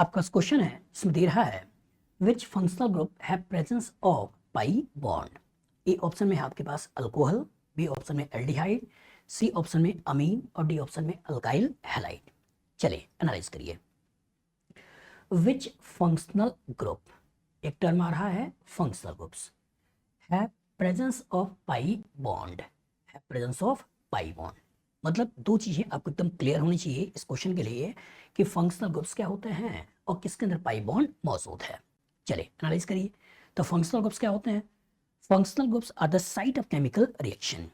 आपका क्वेश्चन है, इसमें दे रहा है which functional group have presence of pi bond. A option में है आपके पास अल्कोहल, बी ऑप्शन में एल्डिहाइड, सी ऑप्शन में अमीन और डी ऑप्शन में अल्काइल हैलाइड। चलिए एनालाइज करिए। विच फंक्शनल ग्रुप, एक टर्म आ रहा है फंक्शनल ग्रुप्स, है प्रेजेंस ऑफ पाई बॉन्ड, है प्रेजेंस ऑफ पाई बॉन्ड। मतलब दो चीजें आपको एकदम क्लियर होनी चाहिए इस क्वेश्चन के लिए कि फंक्शनल ग्रुप्स क्या होते हैं और किसके अंदर पाई बॉन्ड मौजूद है। चलिए एनालाइज करिए। तो फंक्शनल ग्रुप्स क्या होते हैं? Functional groups are the site of chemical reaction.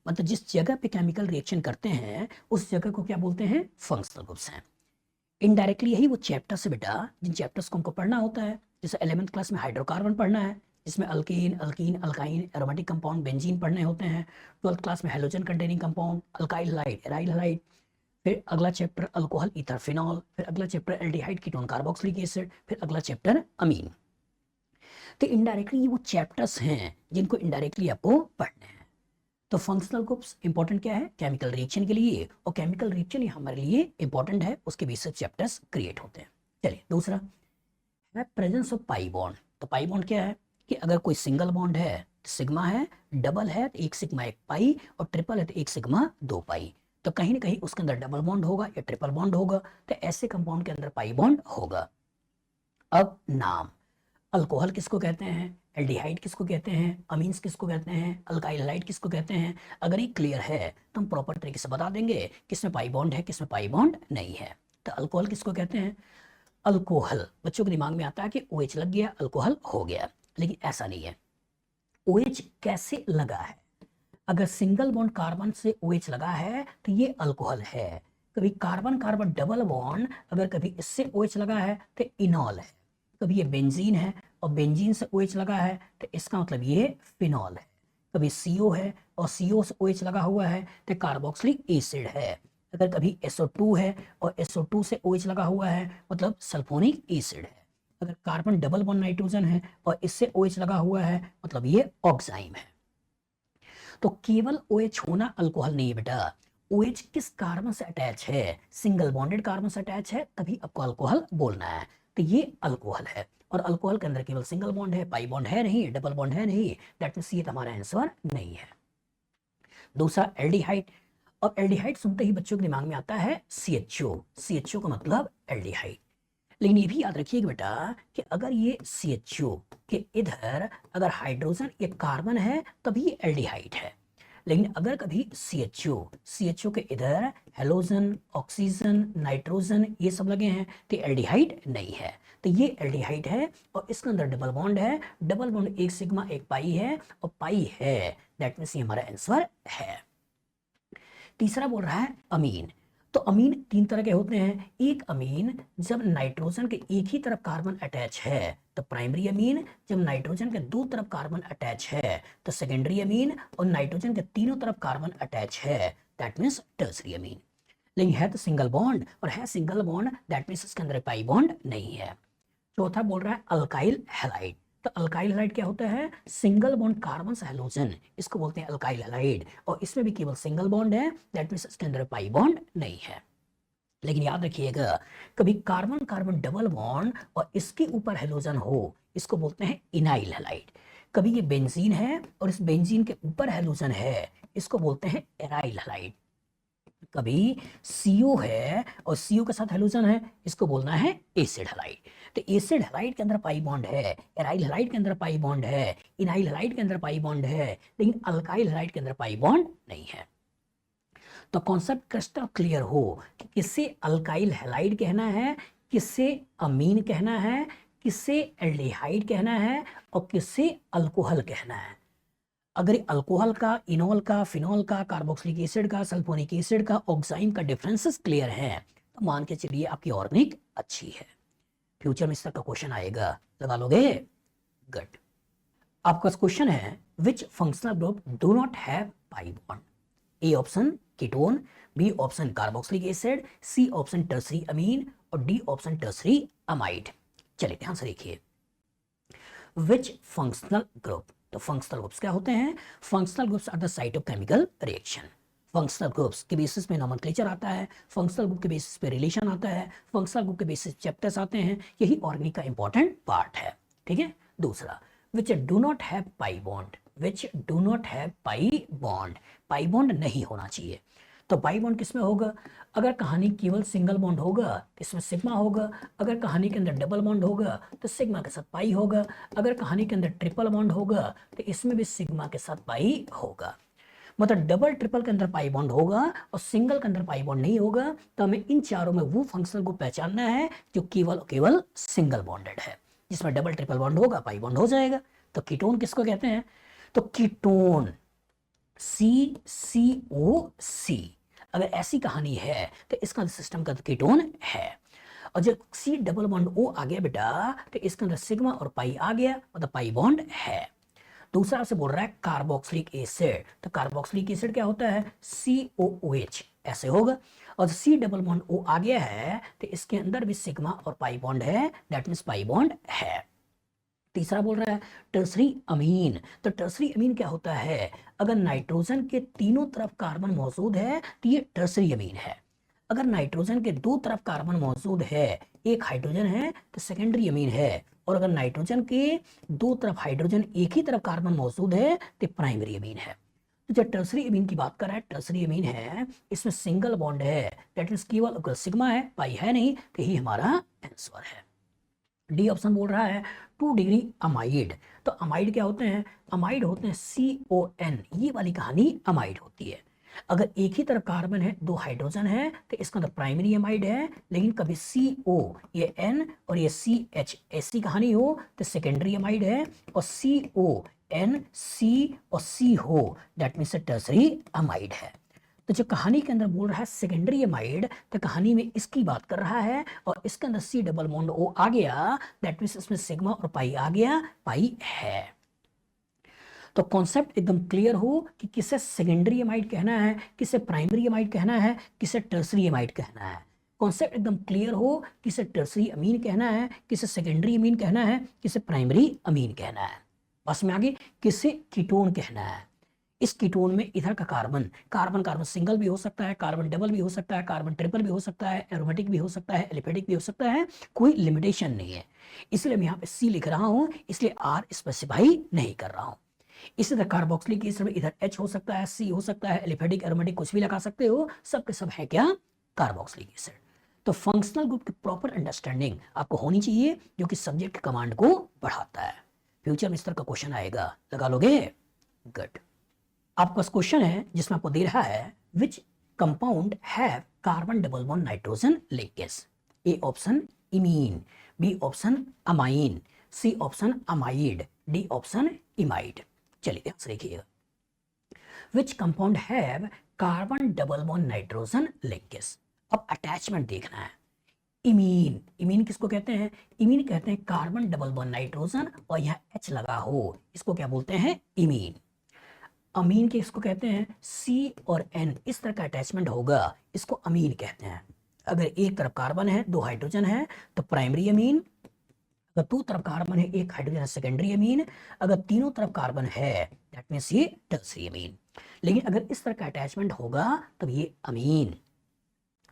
मतलब जिस जगह पे केमिकल रिएक्शन करते हैं उस जगह को क्या बोलते हैं? फंक्शनल ग्रुप्स हैं। इनडायरेक्टली यही वो चैप्टर से बेटा जिन चैप्टर्स को हमको पढ़ना होता है, जैसे 11th क्लास में हाइड्रोकार्बन पढ़ना है, जिसमें alkyne, alkyne, alkyne, aromatic compound, benzene पढ़ने होते हैं। 12th क्लास में halogen containing compound, alkyl halide, aryl halide. फिर अगला चैप्टर अल्कोहल, ईथर, फिनॉल। फिर अगला chapter aldehyde, ketone, carboxylic acid. फिर अगला चैप्टर अमीन। तो इनडायरेक्टली ये वो चैप्टर्स हैं जिनको इनडायरेक्टली आपको पढ़ने हैं। तो फंक्शनल ग्रुप्स इंपॉर्टेंट क्या है? केमिकल रिएक्शन के लिए, और केमिकल रिएक्शन ही हमारे लिए इंपॉर्टेंट है, उसके बेसिस चैप्टर्स क्रिएट होते हैं। चलिए दूसरा है प्रेजेंस ऑफ पाई बॉन्ड। तो पाई बॉन्ड क्या है कि अगर कोई सिंगल बॉन्ड है तो सिग्मा है, डबल है तो एक सिग्मा एक पाई, और ट्रिपल है तो एक सिग्मा दो पाई। तो कहीं ना कहीं उसके अंदर डबल बॉन्ड होगा या ट्रिपल बॉन्ड होगा, तो ऐसे कंपाउंड के अंदर पाई बॉन्ड होगा। अब नाम, अल्कोहल किसको कहते हैं, एल्डिहाइड किसको कहते हैं, अमीन्स किसको कहते हैं, अल्काइल हैलाइड किसको कहते हैं, अगर ये क्लियर है तो हम प्रॉपर तरीके से बता देंगे किसमें पाई बॉन्ड है, किसमें पाई बॉन्ड नहीं है। तो अल्कोहल किसको कहते हैं? अल्कोहल, बच्चों के दिमाग में आता है कि OH लग गया अल्कोहल हो गया, लेकिन ऐसा नहीं है। OH कैसे लगा है? अगर सिंगल बॉन्ड कार्बन से OH लगा है तो ये अल्कोहल है। कभी कार्बन कार्बन डबल बॉन्ड अगर कभी इससे OH लगा है तो इनॉल है। कभी ये बेंजीन है और बेंजीन से OH लगा है तो इसका मतलब ये फिनॉल है। कभी CO है और CO से OH लगा हुआ है तो कार्बोक्सिलिक एसिड है। अगर कभी SO2 है और SO2 से OH लगा हुआ है मतलब सल्फोनिक एसिड है। अगर कार्बन डबल बॉन्ड नाइट्रोजन है और इससे OH लगा हुआ है मतलब ये ऑक्साइम है। तो केवल OH होना अल्कोहल नहीं है बेटा, OH किस कार्बन से अटैच है? सिंगल बॉन्डेड कार्बन से अटैच है, तभी आपको अल्कोहल बोलना है। तो ये अल्कोहल है, और अल्कोहल के अंदर केवल सिंगल बॉन्ड है, पाई बॉन्ड है नहीं, डबल बॉन्ड है नहीं। दैट मींस ये हमारा आंसर नहीं है। दूसरा एल्डिहाइड, और एल्डिहाइड सुनते ही बच्चों के दिमाग में आता है CHO। CHO का मतलब एल्डिहाइड। लेकिन ये भी याद रखिएगा बेटा कि अगर ये CHO के इधर अगर हाइड्रोजन या कार्बन है तभी एल्डिहाइड है, लेकिन अगर कभी CHO के इधर हेलोजन, ऑक्सीजन, नाइट्रोजन ये सब लगे हैं तो एल्डिहाइड नहीं है। तो ये एल्डिहाइड है और इसके अंदर डबल बॉन्ड है, डबल बॉन्ड एक सिग्मा एक पाई है और पाई है, दैट मींस ये हमारा आंसर है। तीसरा बोल रहा है अमीन। तो अमीन तीन तरह के होते हैं। एक अमीन जब नाइट्रोजन के एक ही तरफ कार्बन अटैच है तो प्राइमरी अमीन, जब नाइट्रोजन के दो तरफ कार्बन अटैच है तो सेकेंडरी अमीन, और नाइट्रोजन के तीनों तरफ कार्बन अटैच है दैट मींस टर्सरी अमीन। लेकिन है तो सिंगल बॉन्ड और है सिंगल बॉन्ड, दैट मींस इसके अंदर पाई बॉन्ड नहीं है। चौथा बोल रहा है अल्काइल हैलाइड। तो अल्काइल हैलाइड क्या होता है? सिंगल बॉन्ड कार्बन से हैलोजन, इसको बोलते हैं अल्काइल हैलाइड, और इसमें भी केवल सिंगल बॉन्ड है, दैट मींस इसके अंदर पाई बॉन्ड नहीं है। लेकिन याद रखिएगा कभी कार्बन कार्बन डबल बॉन्ड और इसके ऊपर हैलोजन हो, इसको बोलते हैं इनाइल हैलाइड। कभी ये बेंजीन है और इस बेंजीन के ऊपर हैलोजन है, इसको बोलते हैं एराइल हैलाइड। कभी CO है और CO के साथ हैलोजन है, इसको बोलना है एसिड हैलाइड। तो एसिड हैलाइड के अंदर पाई बॉन्ड है, एराइल हैलाइड के अंदर पाई बॉन्ड है, इनाइल हैलाइड के अंदर पाई बॉन्ड है, लेकिन अल्काइल हैलाइड के अंदर पाई बॉन्ड नहीं है। तो कॉन्सेप्ट क्रिस्टल क्लियर हो कि किसे अल्काइल हैलाइड कहना है, किसे अमीन कहना है, किसे एल्डिहाइड कहना है और किसे अल्कोहल कहना है। अगर अल्कोहल का, इनॉल का, फिनॉल का, कार्बोक्सिलिक एसिड का, सल्फोनिक एसिड का, ऑक्साइम का डिफरेंसेस क्लियर है तो मान के चलिए आपकी ऑर्गेनिक अच्छी है। फ्यूचर में इस तरह का क्वेश्चन आएगा, लगा लोगे? गुड। आपका क्वेश्चन है which functional group do not have pi bond. A option ketone, B option carboxylic acid, C option tertiary amine और डी ऑप्शन टर्सरी अमाइड। चलिए ध्यान से देखिए। विच फंक्शनल ग्रुप, तो फंक्शनल ग्रुप्स क्या होते हैं? Functional groups are the site of chemical reaction. Functional groups के बेसिस पे नोमेनक्लेचर आता है, फंक्शनल ग्रुप के बेसिस पे रिलेशन आता है, फंक्शनल ग्रुप के बेसिस चैप्टर्स आते हैं। यही ऑर्गेनिक का इंपॉर्टेंट पार्ट है, ठीक है। दूसरा, which do not have pi bond, which do not have pi bond, pi bond नहीं होना चाहिए। तो पाई बॉन्ड किसमें होगा? अगर कहानी केवल सिंगल बॉन्ड होगा तो इसमें सिग्मा होगा, अगर कहानी के अंदर डबल बॉन्ड होगा तो सिग्मा के साथ पाई होगा, अगर कहानी के अंदर ट्रिपल बॉन्ड होगा तो इसमें भी सिग्मा के साथ पाई होगा। मतलब डबल ट्रिपल के अंदर पाई बॉन्ड होगा और सिंगल के अंदर पाई बॉन्ड नहीं होगा। तो हमें इन चारों में वो फंक्शनल को पहचानना है जो केवल सिंगल बॉन्डेड है। जिसमें डबल ट्रिपल बॉन्ड होगा पाई बॉन्ड हो जाएगा। तो कीटोन किसको कहते हैं? तो कीटोन CCOC, अगर ऐसी कहानी है तो इसका सिस्टम का कीटोन है। और जब C डबल बॉन्ड O आ गया बेटा तो इसके अंदर सिग्मा और पाई आ गया, मतलब पाई बॉन्ड है। दूसरा आपसे बोल रहा है कार्बोक्सिलिक एसिड, तो कार्बोक्सिलिक एसिड क्या होता है? COOH ऐसे होगा। और C डबल बॉन्ड O आ गया है तो इसके अंदर भी सिग्मा और पाई बॉन्ड है, दैट मीन्स पाई बॉन्ड है। तीसरा बोल रहा है टर्सरी अमीन, तो टर्सरी अमीन क्या होता है? अगर नाइट्रोजन के तीनों तरफ कार्बन मौजूद है तो ये टर्सरी अमीन है। अगर नाइट्रोजन के दो तरफ कार्बन मौजूद है, एक हाइड्रोजन है तो सेकेंडरी अमीन है। और अगर नाइट्रोजन के दो तरफ हाइड्रोजन एक ही तरफ कार्बन मौजूद है तो प्राइमरी अमीन है। तो जब टर्सरी अमीन की बात कर रहा है, टर्सरी अमीन है, इसमें सिंगल बॉन्ड है, दैट मींस केवल सिग्मा है, पाई है नहीं, तो यही हमारा आंसर है। डी ऑप्शन बोल रहा है 2 डिग्री अमाइड, तो अमाइड क्या होते हैं? अमाइड होते हैं CON, ये वाली कहानी अमाइड होती है। अगर एक ही तरफ कार्बन है, दो हाइड्रोजन है, तो इसका मतलब प्राइमरी अमाइड है। लेकिन कभी CO ये N और ये CH ऐसी कहानी हो तो सेकेंडरी अमाइड है। और CON C और C हो, दैट मीन्स टर्सरी अमाइड है। तो जो कहानी के अंदर बोल रहा है सेकेंडरी अमाइड, तो कहानी में इसकी बात कर रहा है और इसके अंदर C डबल बॉन्ड O आ गया, दैट मीन्स इसमें सिग्मा और पाई आ गया, पाई है। तो कॉन्सेप्ट एकदम क्लियर हो कि किसे सेकेंडरी अमाइड कहना है, किसे प्राइमरी अमाइड कहना है, किसे टर्सरी अमाइड कहना है। कॉन्सेप्ट एकदम क्लियर हो, किसे टर्सरी अमीन कहना है, किसे सेकेंडरी अमीन कहना है, किसे प्राइमरी अमीन कहना है। बस में आगे किसे कीटोन कहना है। इस कीटोन में इधर का कार्बन कार्बन कार्बन सिंगल भी हो सकता है, कार्बन डबल भी हो सकता है, कार्बन ट्रिपल भी हो सकता है, एरोमेटिक भी हो सकता है, एलिफेटिक भी हो सकता है, कोई लिमिटेशन नहीं है। इसलिए मैं यहाँ पे C लिख रहा हूँ, इसलिए R स्पेसिफाई नहीं कर रहा हूँ। इसी तरह कार्बोक्सिलिक एसिड में इधर H हो सकता है, C हो सकता है, एलिफेटिक एरोमेटिक कुछ भी लगा सकते हो, सब के सब है क्या? Carboxylic acid. तो फंक्शनल ग्रुप की प्रॉपर अंडरस्टैंडिंग आपको होनी चाहिए, जो कि सब्जेक्ट कमांड को बढ़ाता है। फ्यूचर में इस तरह का क्वेश्चन आएगा, लगा लोगे? गुड। आपका क्वेश्चन है जिसमें आपको दे रहा है which compound have carbon double bond nitrogen linkage. A option imine, B option amine, C option amide, D option imide. चलिए ध्यान से देखिएगा। Which compound have carbon double bond nitrogen linkage. अब अटैचमेंट देखना है। इमीन, इमीन किसको कहते हैं? इमीन कहते हैं कार्बन डबल बॉन्ड नाइट्रोजन और यहाँ H लगा हो, इसको क्या बोलते हैं? इमीन। अमीन के इसको कहते हैं C और N, इस तरह का अटैचमेंट होगा, इसको अमीन कहते हैं। अगर एक तरफ कार्बन है, दो हाइड्रोजन है तो प्राइमरी अमीन। अगर दो तरफ कार्बन है, एक हाइड्रोजन है, सेकेंडरी अमीन। अगर तीनों तरफ कार्बन है, दैट मींस ये टर्सरी अमीन। लेकिन अगर इस तरह का अटैचमेंट होगा तब ये अमीन।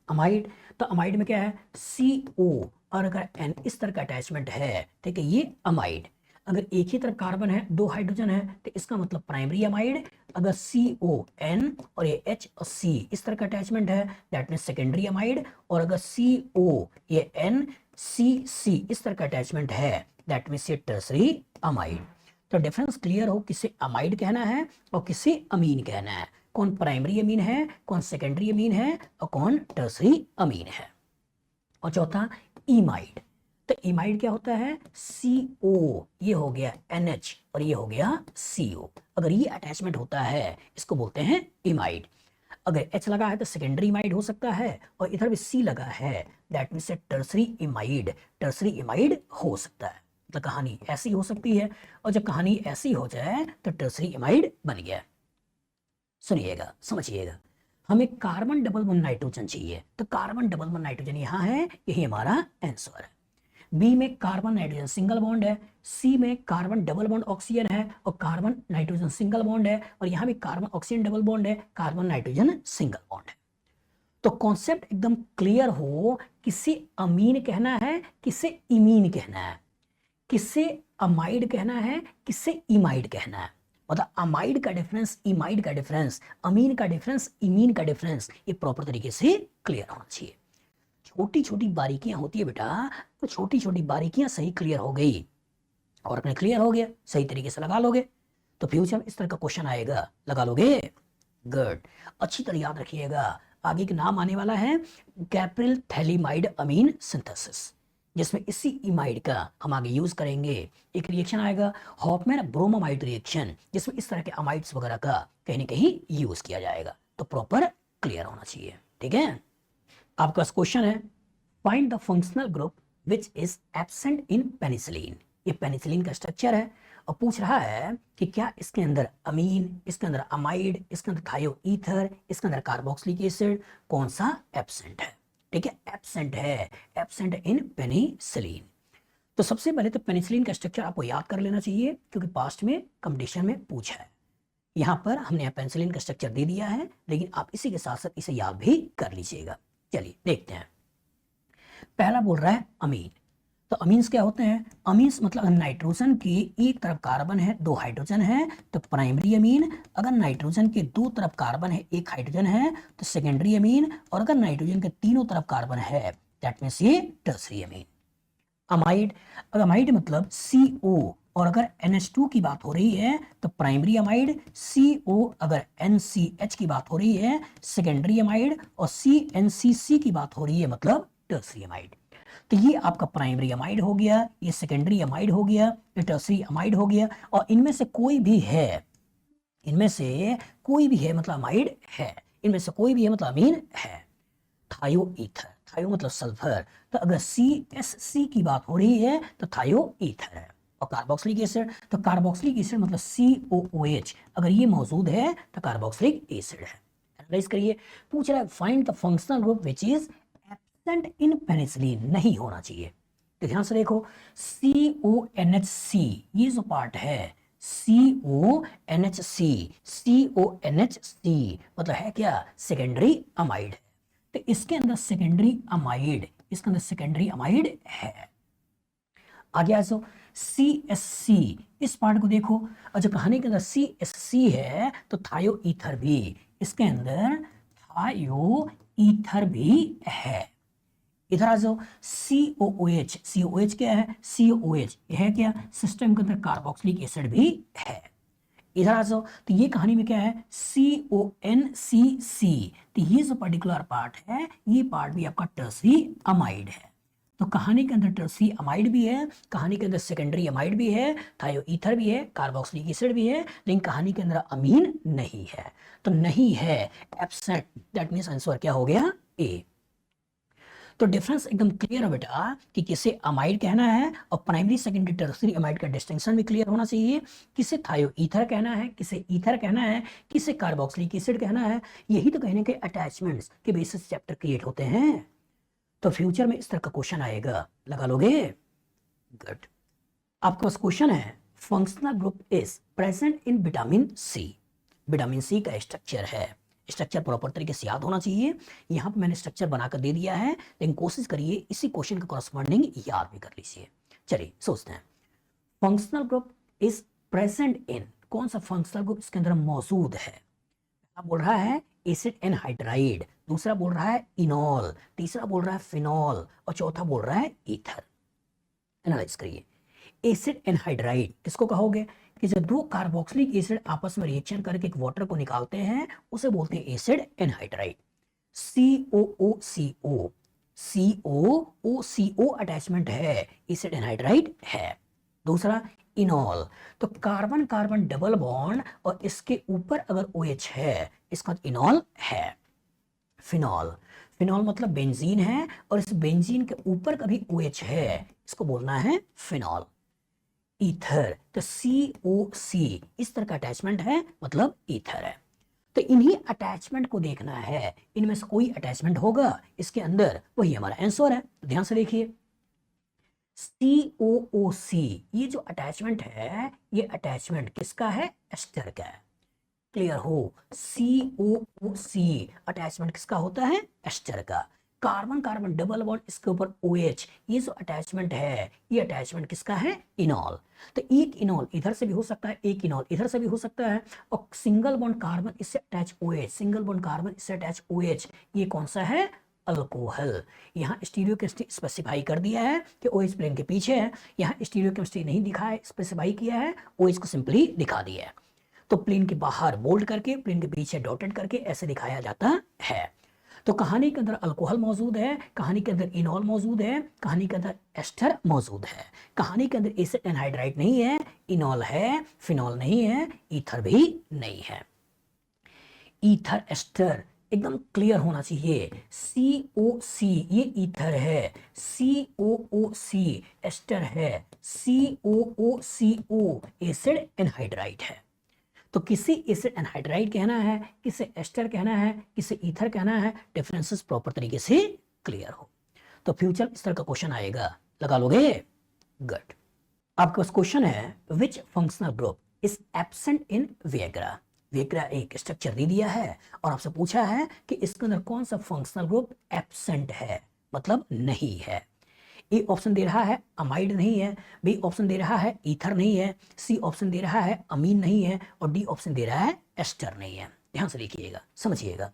अमाइड, तो अमाइड में क्या है? CO, और अगर N इस तरह का अटैचमेंट है, ठीक है, ये अमाइड। अगर एक ही तरफ कार्बन है, दो हाइड्रोजन है, तो इसका मतलब प्राइमरी अमाइड। अगर CON और ये H और C इस तरह का अटैचमेंट है, दैट मींस सेकेंडरी अमाइड। और अगर CO ये N CC इस तरह का अटैचमेंट है, दैट मींस ये टर्सरी अमाइड। तो डिफरेंस क्लियर हो, किसे अमाइड कहना है और किसे अमीन कहना है, कौन प्राइमरी अमीन है, कौन सेकेंडरी अमीन है और कौन टर्सरी अमीन है। और चौथा इमाइड, तो इमाइड क्या होता है? CO, ये हो गया NH और ये हो गया CO। अगर ये अटैचमेंट होता है इसको बोलते हैं इमाइड। अगर H लगा है तो सेकेंडरी इमाइड हो सकता है, और इधर भी C लगा है, दैट मींस टर्सरी इमाइड, टर्सरी इमाइड हो सकता है। तो कहानी ऐसी हो सकती है, और जब कहानी ऐसी हो जाए तो टर्सरी इमाइड बन गया। सुनिएगा, समझिएगा। हमें कार्बन डबल बॉन्ड नाइट्रोजन चाहिए, तो कार्बन डबल बॉन्ड नाइट्रोजन यहाँ है, यही हमारा आंसर है। बी में कार्बन नाइट्रोजन सिंगल बॉन्ड है, सी में कार्बन डबल बॉन्ड ऑक्सीजन है और कार्बन नाइट्रोजन सिंगल बॉन्ड है, और यहाँ भी कार्बन ऑक्सीजन डबल बॉन्ड है, कार्बन नाइट्रोजन सिंगल बॉन्ड है। तो कॉन्सेप्ट एकदम क्लियर हो, किसे अमीन कहना है, किसे इमीन कहना है, किसे अमाइड कहना है, किसे इमाइड कहना है, मतलब अमाइड का डिफरेंस, इमाइड का डिफरेंस, अमीन का डिफरेंस, इमीन का डिफरेंस, ये प्रॉपर तरीके से क्लियर होना चाहिए। छोटी छोटी बारीकियां होती है बेटा, तो छोटी छोटी बारीकियां सही क्लियर हो गई और अपने क्लियर हो गया, सही तरीके से लगा लोगे तो फ्यूचर में इस तरह का क्वेश्चन आएगा, लगा लोगे। गुड, अच्छी तरह याद रखिएगा, आगे का नाम आने वाला है कैप्रिल थैलीमाइड अमीन सिंथेसिस, जिसमें इसी इमाइड का हम आगे यूज करेंगे। एक रिएक्शन आएगा हॉफमैन ब्रोमामाइड रिएक्शन, जिसमें इस तरह के अमाइड्स वगैरह का कहीं ना कहीं यूज किया जाएगा, तो प्रॉपर क्लियर होना चाहिए। ठीक है, आपका पास क्वेश्चन है find the functional group which is absent in penicillin. ये पेनिसिलिन का स्ट्रक्चर है और पूछ रहा है कि क्या इसके अंदर अमीन, इसके अंदर अमाइड, इसके अंदर थायो ईथर, इसके अंदर कार्बोक्सिलिक एसिड, कौन सा एब्सेंट है। ठीक है, एब्सेंट है, एब्सेंट इन पेनिसिलिन। तो सबसे पहले तो पेनिसिलिन का स्ट्रक्चर आपको याद कर लेना चाहिए, क्योंकि पास्ट में कंपटीशन में पूछा है। यहाँ पर हमने पेनिसिलिन का स्ट्रक्चर दे दिया है, लेकिन आप इसी के साथ साथ इसे याद भी कर लीजिएगा। चलिए देखते हैं। पहला बोल रहा है अमीन। तो अमीन्स क्या होते हैं, अमीन्स मतलब नाइट्रोजन की एक तरफ कार्बन है, दो हाइड्रोजन है तो प्राइमरी अमीन, अगर नाइट्रोजन के दो तरफ कार्बन है, एक हाइड्रोजन है तो सेकेंडरी अमीन, और अगर नाइट्रोजन के तीनों तरफ कार्बन है दैट मींस ये टर्सरी अमीन। अमाइड, अमाइड मतलब CO, और अगर NH2 की बात हो रही है तो प्राइमरी अमाइड, CO अगर NCH की बात हो रही है सेकेंडरी अमाइड, और CNCC की बात हो रही है मतलब टर्सरी अमाइड। तो ये आपका प्राइमरी अमाइड हो गया, ये सेकेंडरी अमाइड हो गया, ये टर्सरी अमाइड हो गया, और इनमें से कोई भी है, इनमें से कोई भी है मतलब अमाइड है, इनमें से कोई भी है मतलब अमीन है। थायो ईथर, थायो मतलब सल्फर, तो अगर CSC की बात हो रही है तो थायो ईथर है। और कार्बोक्सिलिक एसिड, तो कार्बोक्सिलिक एसिड मतलब COOH, अगर ये मौजूद है तो कार्बोक्सिलिक एसिड है। एनालाइज करिए, पूछ रहा है find the functional group which is absent in penicillin, नहीं होना चाहिए। तो ध्यान से देखो CONHC, ये जो पार्ट है CONHC, CONHC मतलब है क्या, सेकेंडरी अमाइड। तो इसके अंदर सेकेंडरी अमाइड, इसके अंदर सेकेंडरी अमाइड है। आगे आ जाओ CSC, इस पार्ट को देखो, और जो कहानी के अंदर CSC है तो थायो ईथर भी, इसके अंदर थायो ईथर भी है। इधर आ जाओ COOH, COOH क्या है, COOH यह है क्या, सिस्टम के अंदर कार्बोक्सिलिक एसिड भी है। इधर आ जाओ, तो ये कहानी में क्या है CONCC, तो ये जो पर्टिकुलर पार्ट है ये पार्ट भी आपका टर्सरी अमाइड है। तो कहानी के अंदर टर्सरी अमाइड भी है, कहानी के अंदर सेकेंडरी अमाइड भी है, थायो ईथर भी है, कार्बोक्सिलिक एसिड भी है, लेकिन कहानी के अंदर अमीन नहीं है, तो नहीं है, एब्सेंट, दैट मींस आंसर क्या हो गया ए। तो डिफरेंस एकदम क्लियर है बेटा कि किसे अमाइड कहना है, और प्राइमरी सेकेंडरी टर्सरी अमाइड का डिस्टिंक्शन भी क्लियर होना चाहिए, किसे थायो ईथर कहना है, किसे ईथर कहना है, किसे कार्बोक्सिलिक एसिड कहना है। यही तो कहने के अटैचमेंट्स के बेसिस चैप्टर क्रिएट होते हैं। तो फ्यूचर में इस तरह का क्वेश्चन आएगा, लगा लोगे। गुड, आपके पास क्वेश्चन है functional group is present in vitamin C. Vitamin C का स्ट्रक्चर है, स्ट्रक्चर प्रॉपर तरीके से याद होना चाहिए। यहाँ पे मैंने स्ट्रक्चर बनाकर दे दिया है, लेकिन कोशिश करिए इसी क्वेश्चन के कॉरस्पॉन्डिंग याद भी कर लीजिए। चलिए सोचते हैं, फंक्शनल ग्रुप इज प्रेजेंट इन, कौन सा फंक्शनल ग्रुप इसके अंदर मौजूद है। बोल रहा है एसिड एनहाइड्राइड, दूसरा बोल रहा है इनॉल, तीसरा बोल रहा है फिनॉल, और चौथा बोल रहा है ईथर। एनालाइज करिए, एसिड एनहाइड्राइड किसको कहोगे कि जब दो कार्बोक्सिलिक एसिड आपस में रिएक्शन करके एक वाटर को निकालते हैं उसे बोलते हैं acid anhydride. COOCO, COOCO attachment है, एसिड एनहाइड्राइड है। दूसरा इनॉल, तो कार्बन कार्बन डबल बॉन्ड और इसके ऊपर अगर OH है इसका इनॉल है। फिनॉल, फिनॉल मतलब बेंजीन है और इस बेंजीन के ऊपर कभी OH है, इसको बोलना है फिनॉल। ईथर, तो COC इस तरह का अटैचमेंट है मतलब ईथर है। तो इन्हीं अटैचमेंट को देखना है, इनमें से कोई अटैचमेंट होगा इसके अंदर, वही हमारा आंसर है। तो ध्यान से देखिए COOC, ये जो अटैचमेंट है, ये अटैचमेंट किसका है? एस्टर का है। क्लियर हो? COOC अटैचमेंट किसका होता है? एस्टर का। कार्बन कार्बन डबल बॉन्ड, इसके ऊपर OH, ये जो अटैचमेंट है, ये अटैचमेंट किसका है? इनॉल। तो एक इनॉल इधर से भी हो सकता है, एक इनॉल इधर से भी हो सकता है, और सिंगल बॉन्ड कार्बन इससे attach OH, single bond carbon इससे अटैच OH, ये कौन सा है? अल्कोहल। यहाँ स्टीरियोकेमिस्ट्री स्पेसिफाई कर दिया है कि OH प्लेन के पीछे है, यहाँ स्टीरियोकेमिस्ट्री नहीं दिखा है, स्पेसिफाई किया है, OH को सिंपली दिखा दिया है। तो प्लेन के बाहर बोल्ड करके, प्लेन के पीछे डॉटेड करके ऐसे दिखाया जाता है। तो कहानी के अंदर अल्कोहल मौजूद है, कहानी के अंदर इनॉल मौजूद है, कहानी के अंदर एस्टर मौजूद है। कहानी के अंदर एसिड एनहाइड्राइड नहीं है, इनॉल है, फिनॉल नहीं है, ईथर भी नहीं है। ईथर एस्टर एकदम क्लियर होना चाहिए। COC ये ईथर है, COOC एस्टर है, COOCO एसिड एनहाइड्राइड है। तो किसे एसिड एनहाइड्राइड कहना है, किसे एस्टर कहना है, किसे ईथर कहना है, डिफरेंसेस प्रॉपर तरीके से क्लियर हो। तो फ्यूचर इस तरह का क्वेश्चन आएगा, लगा लोगे? गुड। आपके पास क्वेश्चन है, which functional group is absent in Viagra. Viagra एक स्ट्रक्चर दे दिया है और आपसे पूछा है कि इसके अंदर कौन सा फंक्शनल ग्रुप एब्सेंट है, मतलब नहीं है। ए ऑप्शन दे रहा है अमाइड नहीं है, बी ऑप्शन दे रहा है ईथर नहीं है, सी ऑप्शन दे रहा है अमीन नहीं है, और डी ऑप्शन दे रहा है एस्टर नहीं है। ध्यान से लिखिएगा, समझिएगा।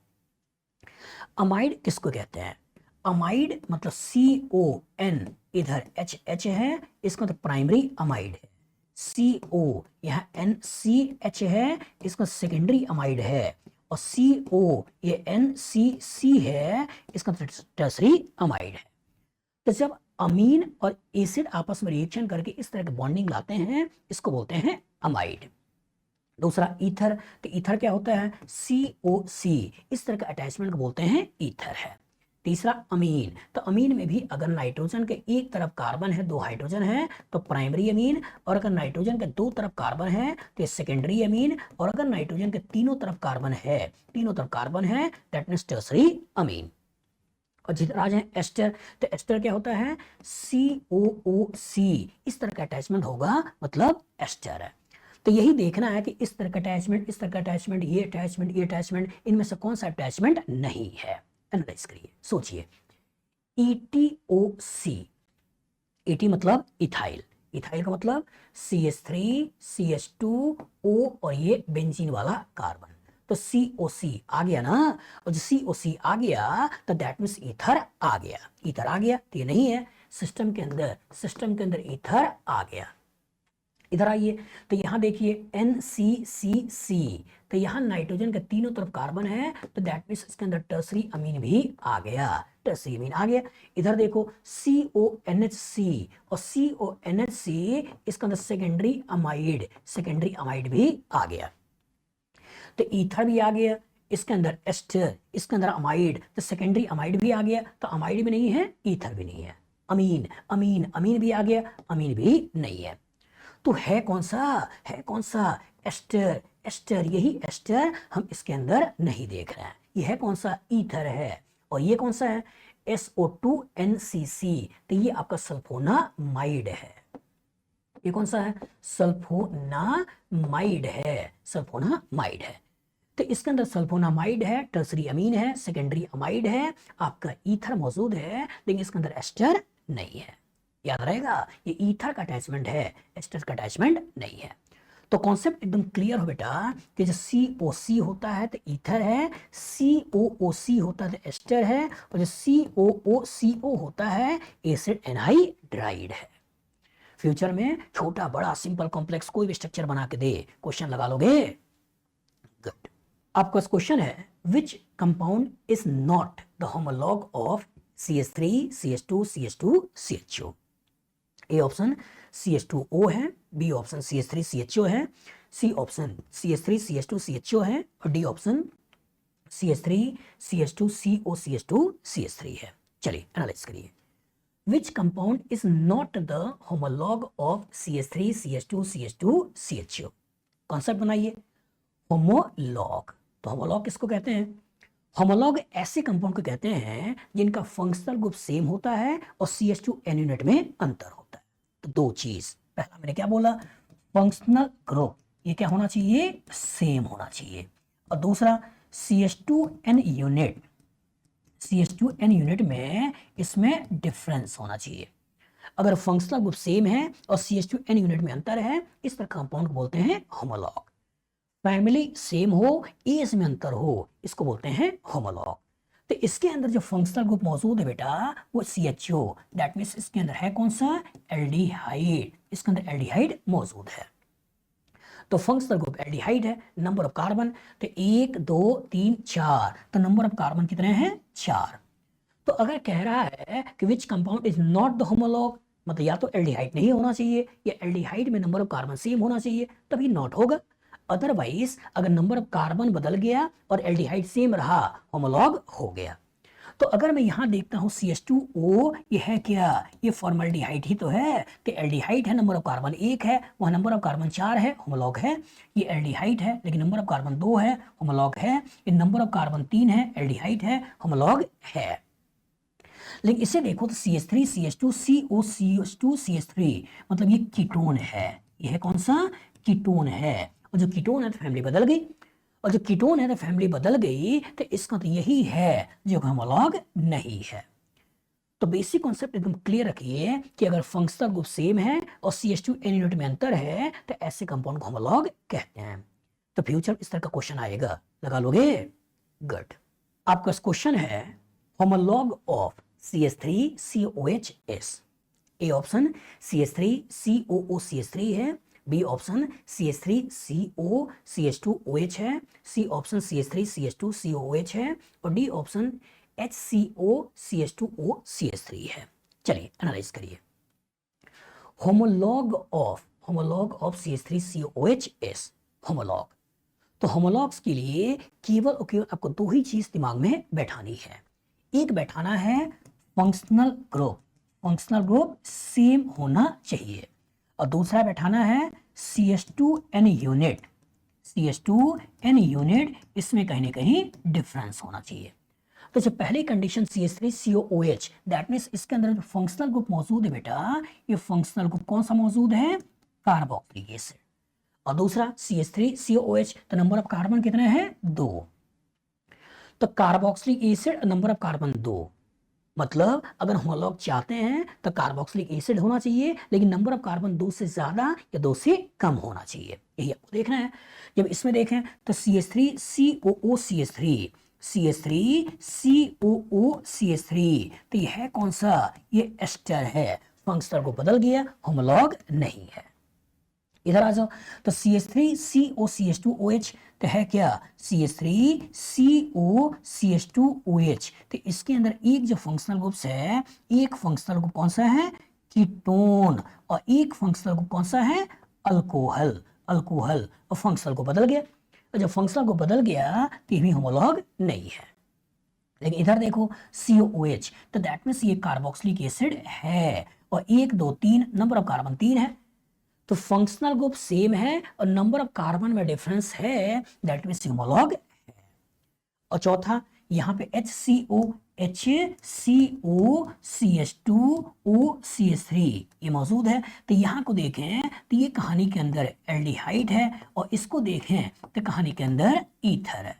अमाइड किसको कहते हैं? अमाइड मतलब CON, इधर H है, इसका मतलब प्राइमरी अमाइड है। CO यहाँ NCH है, इसका सेकेंडरी अमाइड है, और CO ये NCC है, इसका टर्सरी अमाइड है। तो जब अमीन और एसिड आपस में रिएक्शन करके इस तरह के बॉन्डिंग लाते हैं, इसको बोलते हैं अमाइड। दूसरा ईथर, तो ईथर क्या होता है? COC, इस तरह के अटैचमेंट को बोलते हैं ईथर है। तीसरा अमीन, तो अमीन में भी अगर नाइट्रोजन के एक तरफ कार्बन है, 2 हाइड्रोजन है, तो प्राइमरी अमीन, और अगर नाइट्रोजन के 2 तरफ कार्बन है तो ये सेकेंडरी अमीन, और अगर नाइट्रोजन के तीनों तरफ कार्बन है, दैट मींस टर्सरी अमीन। और जिधर आ जाए एस्टर, तो एस्टर क्या होता है? COOC, इस तरह का अटैचमेंट होगा, मतलब एस्टर है। तो यही देखना है कि इस तरह का अटैचमेंट, इस तरह का अटैचमेंट, ये अटैचमेंट, ये अटैचमेंट, इनमें से कौन सा अटैचमेंट नहीं है। एनालाइज करिए, सोचिए। ETOC, ET मतलब इथाइल, इथाइल का मतलब CH3 CH2O और ये बेंजीन वाला कार्बन। तो COC आ गया ना, और जो COC आ गया तो दैट मींस ईथर आ गया। ईथर आ गया तो ये नहीं है, सिस्टम के अंदर ईथर आ गया। इधर आइए, तो यहां देखिए NCCC, तो यहां नाइट्रोजन के तीनों तरफ कार्बन है, तो दैट मींस इसके अंदर टर्सरी अमीन भी आ गया, टर्सरी अमीन आ गया। इधर देखो CONHC, और CONHC इसके अंदर सेकेंडरी अमाइड भी आ गया। तो ईथर भी आ गया, इसके अंदर एस्टर, इसके अंदर अमाइड, तो सेकेंडरी अमाइड भी आ गया, तो अमाइड भी नहीं है, ईथर भी नहीं है। अमीन भी आ गया, अमीन भी नहीं है। तो है कौन सा? एस्टर, यही एस्टर हम इसके अंदर नहीं देख रहे हैं। ये है कौन सा? ईथर है। और ये कौन सा है? SO2NCC, तो ये आपका सल्फोनामाइड है। ये कौन सा है? सल्फोनामाइड है। तो इसके अंदर सल्फोनामाइड है, टर्सरी अमीन है, सेकेंडरी अमाइड है, आपका ईथर मौजूद है, लेकिन इसके अंदर एस्टर नहीं है। याद रहेगा, ये ईथर का अटैचमेंट है, एस्टर का अटैचमेंट नहीं है। तो कॉन्सेप्ट एकदम क्लियर हो बेटा कि जो COC होता है तो ईथर है, COOC होता है तो एस्टर है, और जो COOCO होता है एसिड एनहाइड्राइड है। फ्यूचर में छोटा बड़ा सिंपल कॉम्प्लेक्स कोई भी स्ट्रक्चर बना के दे, क्वेश्चन लगा लोगे? गुड। आपका क्वेश्चन है, which compound is not the homologue of CH3 CH2 CH2 CHO। A option CH2O है, बी ऑप्शन CH3 CHO है, C option CH3 CH2 CHO है, और D option CH3 CH2 CO CH2 CH3 है। चलिए analyse करिए। Which compound is not the homologue of CH3 CH2 CH2 CHO। Concept बनाइए, homologue. तो homologue किसको कहते हैं? होमोलॉग ऐसे कंपाउंड को कहते हैं जिनका फंक्शनल ग्रुप सेम होता है और CH2 n यूनिट में अंतर होता है। दो चीज, पहला मैंने क्या बोला, फंक्शनल ग्रुप ये क्या होना चाहिए, सेम होना चाहिए, और दूसरा CH2N यूनिट, CH2N यूनिट में इसमें डिफरेंस होना चाहिए। अगर फंक्शनल ग्रुप सेम है और CH2N यूनिट में अंतर है, इस पर कंपाउंड को बोलते हैं होमोलॉग। फैमिली सेम हो, एज में अंतर हो, इसको बोलते हैं होमोलॉग। तो इसके अंदर जो फंक्शनल ग्रुप मौजूद है बेटा वो CHO, दैट मीन्स इसके अंदर है कौन सा, एल्डिहाइड, इसके अंदर एल्डिहाइड मौजूद है। तो फंक्शनल ग्रुप एल्डिहाइड है, नंबर ऑफ कार्बन तो 1 2 3 4, तो नंबर ऑफ कार्बन कितने हैं, 4। तो अगर कह रहा है कि which compound is not the homologue, मतलब या तो एल्डिहाइड नहीं होना चाहिए या एल्डिहाइड में नंबर ऑफ कार्बन सेम होना चाहिए, तभी नॉट होगा। अदरवाइज अगर नंबर ऑफ कार्बन बदल गया और एल्डिहाइड सेम रहा, होमोलॉग हो गया। तो अगर मैं यहां देखता हूं CH2O, ये है क्या, ये फॉर्मल्डिहाइड ही तो है, तो एल्डिहाइड है, नंबर ऑफ कार्बन 1 है, वहां नंबर ऑफ कार्बन 4 है, होमोलॉग है। ये एल्डिहाइड है लेकिन नंबर ऑफ कार्बन 2 है, होमोलॉग है। ये नंबर ऑफ कार्बन 3 है, एल्डिहाइड है, होमोलॉग है। लेकिन इसे देखो तो CH3 CH2 CO CH2 CH3, मतलब ये कीटोन है, ये है कौन सा, कीटोन है। और जो कीटोन है तो फैमिली बदल गई, और जो कीटोन है तो फैमिली बदल गई, तो इसका तो यही है जो होमोलॉग नहीं है। तो बेसिक कॉन्सेप्ट एकदम क्लियर रखिए कि अगर फंक्शनल ग्रुप सेम है और CH2N यूनिट में अंतर है, तो ऐसे कंपाउंड को होमोलॉग कहते हैं। तो फ्यूचर इस तरह का क्वेश्चन आएगा, लगा लोगे, गुड। आपका क्वेश्चन है homologue of CH3COOH। A option CH3COOCH3 है, बी ऑप्शन CH3COCH2OH है, सी ऑप्शन CH3CH2COOH है, और डी ऑप्शन HCOCH2OCH3 है। चलिए एनालाइज करिए। Homologue of CH3COOH, homologue. तो होमोलॉग्स के लिए केवल और केवल आपको दो ही चीज दिमाग में बैठानी है। एक बैठाना है फंक्शनल ग्रुप सेम होना चाहिए, और दूसरा बैठाना है CH2N यूनिट, इसमें कहीं ना कहीं डिफरेंस होना चाहिए। तो जो पहली कंडीशन CH3COOH, दैट मीन्स इसके अंदर जो फंक्शनल ग्रुप मौजूद है बेटा, ये फंक्शनल ग्रुप कौन सा मौजूद है, कार्बोक्सिलिक एसिड। और दूसरा CH3COOH, तो नंबर ऑफ कार्बन कितने हैं, 2। तो carboxylic acid number of carbon 2, मतलब अगर होमोलॉग चाहते हैं तो कार्बोक्सिलिक एसिड होना चाहिए, लेकिन नंबर ऑफ कार्बन 2 से ज्यादा या 2 से कम होना चाहिए, यही आपको देखना है। जब इसमें देखें तो CH3COOCH3, तो ये है कौन सा, ये एस्टर है, फंक्शनल को बदल गया, होमोलॉग नहीं है। इधर आ जाओ, तो CH3COCH2OH, तो है क्या, CH3COCH2OH, तो इसके अंदर एक जो फंक्शनल ग्रुप्स है, एक फंक्शनल ग्रुप कौन सा है, कीटोन, और एक फंक्शनल ग्रुप कौन सा है, अल्कोहल। और फंक्शनल को बदल गया, और जब फंक्शनल को बदल गया तो ये भी होमोलॉग नहीं है। लेकिन इधर देखो COOH, तो दैट मीन्स ये कार्बोक्सिलिक एसिड है, और 1 2 3 नंबर ऑफ कार्बन 3 है, तो फंक्शनल ग्रुप सेम है और नंबर ऑफ कार्बन में डिफरेंस है, दैट मीन्स होमोलॉग है। और चौथा यहाँ पे HCOCH2OCH3 ये मौजूद है, तो यहाँ को देखें तो ये कहानी के अंदर एल्डिहाइड है, और इसको देखें तो कहानी के अंदर ईथर है।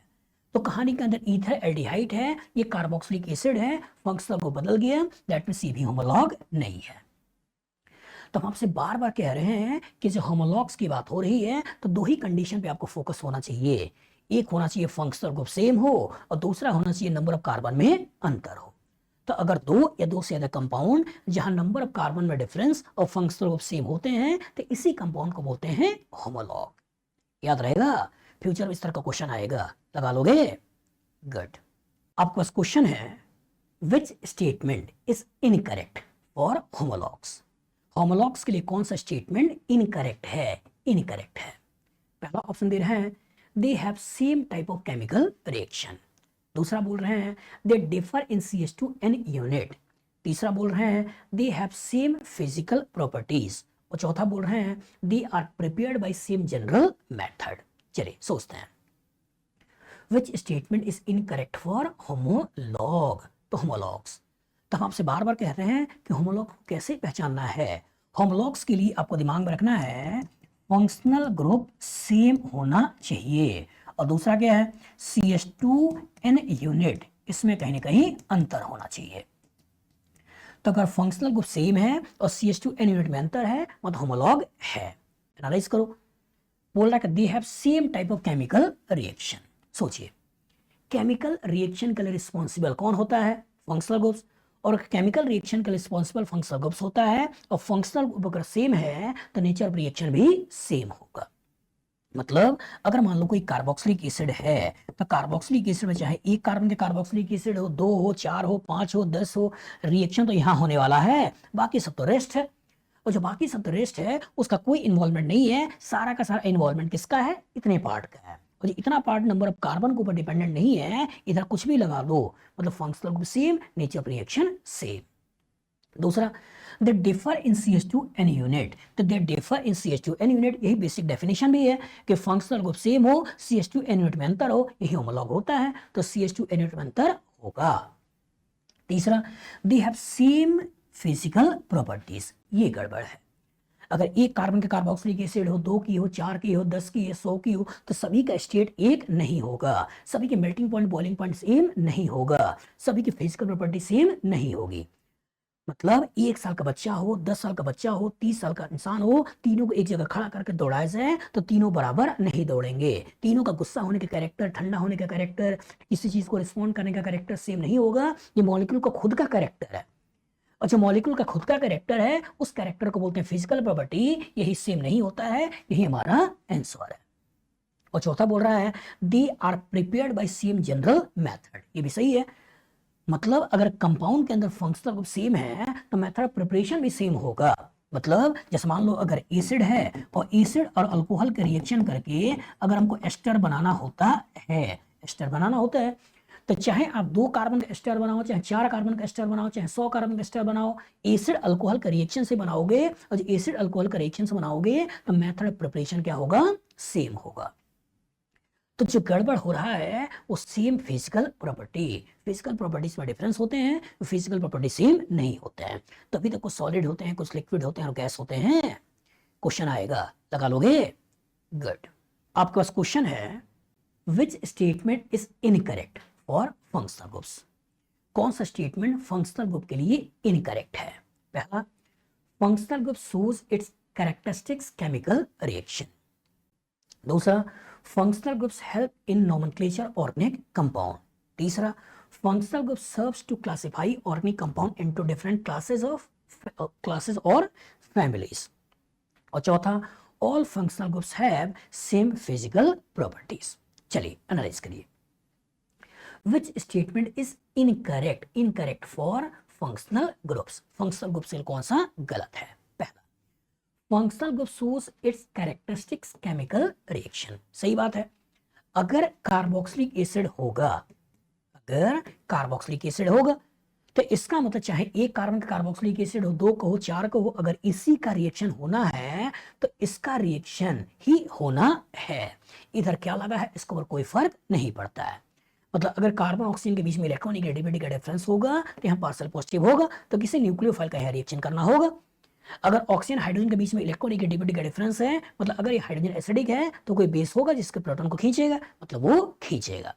तो कहानी के अंदर ईथर एल्डिहाइड है, ये कार्बोक्सिलिक एसिड है, फंक्शनल को बदल गया, दैट मीन्स ये भी होमोलॉग नहीं है। तो हम आपसे बार बार कह रहे हैं कि जो होमोलॉग्स की बात हो रही है, तो दो ही कंडीशन पे आपको फोकस होना चाहिए। एक होना चाहिए फंक्शनल ग्रुप सेम हो, और दूसरा होना चाहिए नंबर ऑफ कार्बन में अंतर हो। तो अगर 2 या 2 से ज्यादा कंपाउंड जहां नंबर ऑफ कार्बन में डिफरेंस और फंक्शनल ग्रुप सेम होते हैं, तो इसी कंपाउंड को बोलते हैं होमोलॉग। याद रहेगा, फ्यूचर में इस तरह का क्वेश्चन आएगा, लगा लोगे, गुड। आपका क्वेश्चन है which statement is incorrect for homologues. Homologues के लिए कौन सा स्टेटमेंट इनकरेक्ट है, पहला ऑप्शन दे रहे हैं they have same type of chemical reaction, दूसरा बोल रहे हैं दे डिफर इन CH2N यूनिट, तीसरा बोल रहे हैं they have same physical properties, और चौथा बोल रहे हैं they are prepared by same general method. चलिए सोचते हैं which statement is incorrect for homologue. तो होमोलॉग्स, तो हम आपसे बार बार कह रहे हैं कि होमोलॉग कैसे पहचानना है। होमोलॉग्स के लिए आपको दिमाग में रखना है फंक्शनल ग्रुप सेम होना चाहिए, और दूसरा क्या है, CH2N यूनिट, इसमें कहीं ना कहीं अंतर होना चाहिए। तो अगर फंक्शनल ग्रुप सेम है और CH2N यूनिट में अंतर है, मतलब होमोलॉग है। एनालाइज करो, बोल रहा है दे have same type of chemical reaction. सोचिए, केमिकल रिएक्शन के लिए रिस्पॉन्सिबल कौन होता है, फंक्शनल ग्रुप्स, और केमिकल रिएक्शन के लिए रिस्पॉन्सिबल फंक्शनल ग्रुप्स होता है, और फंक्शनल ग्रुप अगर सेम है तो नेचर ऑफ रिएक्शन भी सेम होगा। मतलब अगर मान लो कोई कार्बोक्सिलिक एसिड है, तो कार्बोक्सिलिक एसिड में चाहे एक कार्बन के कार्बोक्सिलिक एसिड हो, 2 हो, 4 हो, 5 हो, 10 हो, रिएक्शन तो यहां होने वाला है, बाकी सब तो रेस्ट है। और जो बाकी सब तो रेस्ट है उसका कोई इन्वॉल्वमेंट नहीं है, सारा का सारा इन्वॉल्वमेंट किसका है, इतने पार्ट का है, और जो इतना पार्ट नंबर ऑफ कार्बन के ऊपर डिपेंडेंट नहीं है, इधर कुछ भी लगा दो, मतलब functional group same, nature of reaction same. दूसरा, they differ in CH2N unit, तो they differ in CH2N unit, यही बेसिक डेफिनेशन भी है कि फंक्शनल ग्रुप सेम हो, CH2N यूनिट में अंतर हो, यही होमोलॉग होता है, तो CH2N यूनिट में अंतर होगा। तीसरा, दे हैव सेम फिजिकल प्रॉपर्टीज, ये गड़बड़ है। अगर एक कार्बन के कार्बोक्सिलिक एसिड हो, 2 की हो, 4 की हो, 10 की हो, 100 की हो, तो सभी का स्टेट एक नहीं होगा, सभी के melting point, boiling point same नहीं होगा, सभी की फिजिकल प्रॉपर्टी सेम नहीं होगी। मतलब 1 साल का बच्चा हो, 10 साल का बच्चा हो, 30 साल का इंसान हो, तीनों को एक जगह खड़ा करके दौड़ाया जाए तो तीनों बराबर नहीं दौड़ेंगे, तीनों का गुस्सा होने का कैरेक्टर, ठंडा होने का कैरेक्टर, किसी चीज को रिस्पॉन्ड करने का कैरेक्टर सेम नहीं होगा। ये मॉलिक्यूल का खुद का कैरेक्टर है, और जो मॉलिक्यूल का खुद का कैरेक्टर है उस कैरेक्टर को बोलते हैं फिजिकल प्रॉपर्टी, यही सेम नहीं होता है, यही हमारा आंसर है। और चौथा बोल रहा है they are prepared by same general method, ये भी सही है। मतलब अगर कंपाउंड के अंदर फंक्शनल ग्रुप सेम है तो मेथड ऑफ प्रिपरेशन भी सेम होगा। मतलब जैसे मान लो अगर एसिड है और एसिड और अल्कोहल के रिएक्शन करके अगर हमको एस्टर बनाना होता है, एस्टर बनाना होता है, तो चाहे आप 2 कार्बन का एस्टर बनाओ, चाहे 4 कार्बन का एस्टर बनाओ, चाहे 100 कार्बन का एस्टर बनाओ, एसिड अल्कोहल का रिएक्शन से बनाओगे, और जो एसिड अल्कोहल का रिएक्शन से बनाओगे तो मेथड ऑफ प्रिपरेशन क्या होगा, सेम होगा। तो जो गड़बड़ हो रहा है वो same physical property, physical properties में डिफरेंस होते हैं, फिजिकल प्रॉपर्टी सेम नहीं होते हैं, तभी तो कुछ सॉलिड होते हैं, कुछ लिक्विड होते हैं और गैस होते हैं। क्वेश्चन आएगा, लगा लोगे, गुड। आपके पास क्वेश्चन है which statement is incorrect for functional groups, कौन सा स्टेटमेंट फंक्शनल ग्रुप के लिए इनकरेक्ट है। पहला, functional group shows it's characteristics chemical reaction. दूसरा, functional groups help in nomenclature organic compound. तीसरा, functional group serves to classify organic compound into different classes or families. और चौथा, all functional groups have same physical properties. चलिए analyse करिए। Which statement is incorrect? Incorrect for functional groups. functional groups से कौन सा गलत है। Functional group shows it's characteristics chemical reaction, सही बात है। अगर कार्बोक्सिलिक एसिड होगा, अगर कार्बोक्सिलिक एसिड होगा तो इसका मतलब चाहे एक कार्बन का कार्बोक्सिलिक एसिड हो, 2 का हो, 4 का हो, अगर इसी का रिएक्शन होना है तो इसका रिएक्शन ही होना है। इधर क्या लगा है इसके ऊपर कोई फर्क नहीं पड़ता है। मतलब अगर कार्बन ऑक्सीजन के बीच में इलेक्ट्रॉनिगेटिविटी का डिफरेंस होगा तो यहाँ पार्शियल पॉजिटिव होगा, तो किसी न्यूक्लियोफाइल का यहाँ रिएक्शन करना होगा। अगर ऑक्सीजन हाइड्रोजन के बीच में इलेक्ट्रोनेगेटिविटी का डिफरेंस है, मतलब अगर ये हाइड्रोजन एसिडिक है तो कोई बेस होगा जिसके प्रोटॉन को खींचेगा, मतलब वो खींचेगा।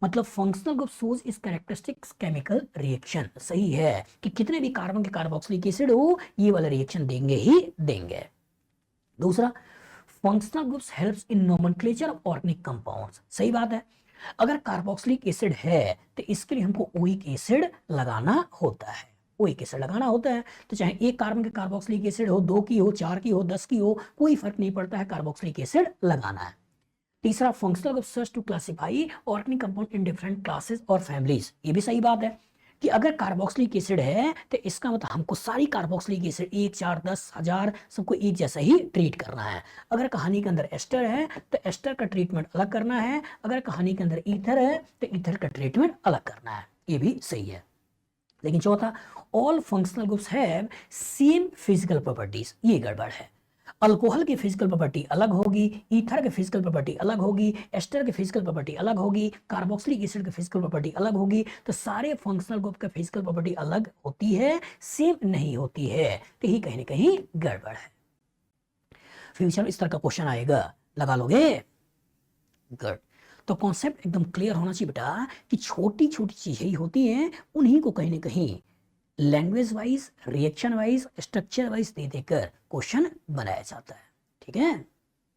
मतलब फंक्शनल ग्रुप शोज इस कैरेक्टरिस्टिक्स केमिकल रिएक्शन, सही है कि कितने भी कार्बन के कार्बोक्सिलिक एसिड हो ये वाला रिएक्शन देंगे ही देंगे। दूसरा, functional groups helps in nomenclature of organic compounds, सही बात है। अगर कार्बोक्सिलिक एसिड है तो इसके लिए हमको ओइक एसिड लगाना होता है, ओइक एसिड लगाना होता है। तो चाहे एक कार्बन के कार्बोक्सिलिक एसिड हो, 2 की हो, 4 की हो, 10 की हो, कोई फर्क नहीं पड़ता है, कार्बोक्सिलिक एसिड लगाना है। तीसरा, functional group search to classify organic compound in different classes और फैमिलीज, ये भी सही बात है कि अगर कार्बोक्सिलिक एसिड है तो इसका मतलब हमको सारी कार्बोक्सिलिक एसिड 1, 4, 10, 1000 सबको एक जैसा ही ट्रीट करना है। अगर कहानी के अंदर एस्टर है तो एस्टर का ट्रीटमेंट अलग करना है, अगर कहानी के अंदर ईथर है तो ईथर का ट्रीटमेंट अलग करना है, ये भी सही है। लेकिन चौथा, all functional groups have same physical properties, ये गड़बड़ है। अल्कोहल की फिजिकल प्रॉपर्टी अलग होगी, ईथर की फिजिकल प्रॉपर्टी अलग होगी, एस्टर की फिजिकल प्रॉपर्टी अलग होगी, कार्बोक्सिलिक एसिड की फिजिकल प्रॉपर्टी अलग होगी। तो सारे फंक्शनल ग्रुप का फिजिकल प्रॉपर्टी अलग होती है, सेम नहीं होती है। तो ये कहीं ना कहीं गड़बड़ है। फ्यूचर में इस तरह का क्वेश्चन आएगा, लगा लोगे? गुड। तो कॉन्सेप्ट एकदम क्लियर होना चाहिए बेटा कि छोटी छोटी चीजें ही होती हैं, उन्हीं को कहीं ना कहीं language wise, reaction wise, structure wise दे देकर क्वेश्चन बनाया जाता है। ठीक है।